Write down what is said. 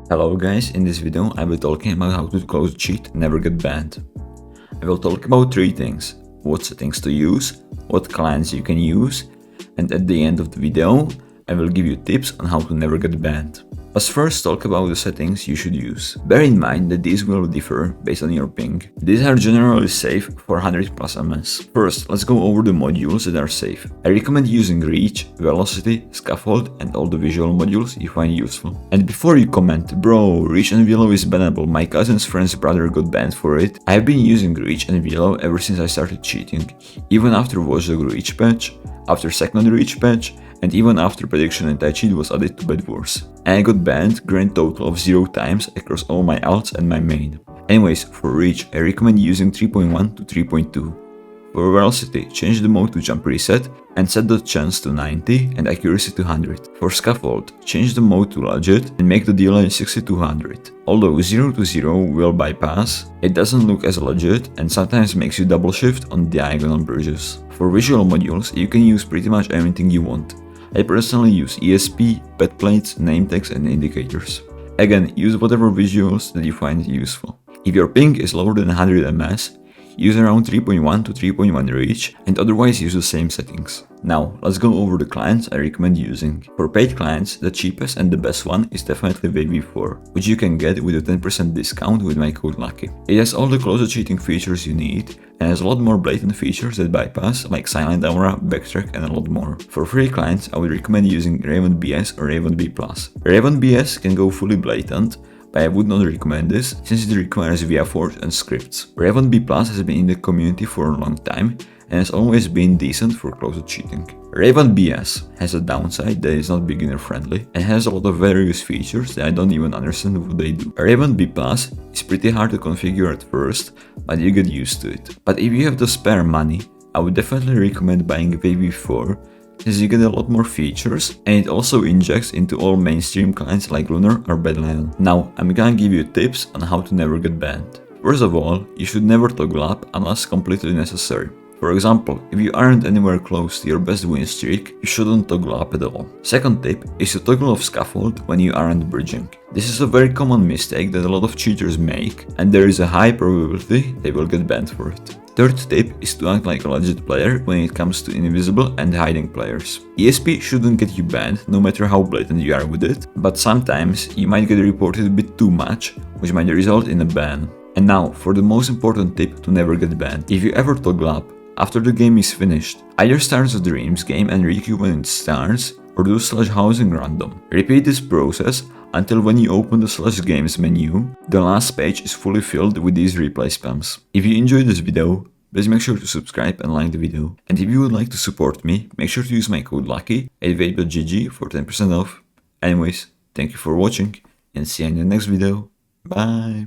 Hello guys, in this video I will be talking about how to close cheat and never get banned. I will talk about three things: what settings to use, what clients you can use, and at the end of the video I will give you tips on how to never get banned. Let's first talk about the settings you should use. Bear in mind that these will differ based on your ping. These are generally safe for 100 plus ms. First, let's go over the modules that are safe. I recommend using reach, velocity, scaffold and all the visual modules you find useful. And before you comment, bro, reach and velo is bannable, my cousin's friend's brother got banned for it, I have been using reach and velo ever since I started cheating, even after Watchdog reach patch, after second reach patch, and even after prediction anti-cheat was added to bedwars. And I got banned grand total of 0 times across all my alts and my main. Anyways, for reach I recommend using 3.1 to 3.2. For velocity, change the mode to jump reset and set the chance to 90 and accuracy to 100. For scaffold, change the mode to legit and make the delay 60 to 100. Although 0 to 0 will bypass, it doesn't look as legit and sometimes makes you double shift on diagonal bridges. For visual modules, you can use pretty much anything you want. I personally use ESP, pet plates, name tags and indicators. Again, use whatever visuals that you find useful. If your ping is lower than 100 ms, use around 3.1 to 3.1 reach and otherwise use the same settings. Now, let's go over the clients I recommend using. For paid clients, the cheapest and the best one is definitely WaveV4, which you can get with a 10% discount with my code LUCKY. It has all the closer cheating features you need and has a lot more blatant features that bypass, like silent aura, backtrack and a lot more. For free clients, I would recommend using Raven BS or Raven B+. Raven BS can go fully blatant, but I would not recommend this since it requires ViaForce and scripts. Raven B+ has been in the community for a long time and has always been decent for closer cheating. Raven BS has a downside that is not beginner friendly and has a lot of various features that I don't even understand what they do. Raven B+ is pretty hard to configure at first, but you get used to it. But if you have the spare money, I would definitely recommend buying WaveV4 since you get a lot more features and it also injects into all mainstream clients like Lunar or Bedlion. Now, I'm gonna give you tips on how to never get banned. First of all, you should never toggle up unless completely necessary. For example, if you aren't anywhere close to your best win streak, you shouldn't toggle up at all. Second tip is to toggle off scaffold when you aren't bridging. This is a very common mistake that a lot of cheaters make and there is a high probability they will get banned for it. Third tip is to act like a legit player when it comes to invisible and hiding players. ESP shouldn't get you banned no matter how blatant you are with it, but sometimes you might get reported a bit too much, which might result in a ban. And now for the most important tip to never get banned. If you ever toggle up after the game is finished, either start the dreams game and requeue when it starts, or do /housing random. Repeat this process until when you open the /games menu, the last page is fully filled with these replay spams. If you enjoyed this video, please make sure to subscribe and like the video. And if you would like to support me, make sure to use my code LUCKY at vape.gg for 10% off. Anyways, thank you for watching and see you in the next video. Bye!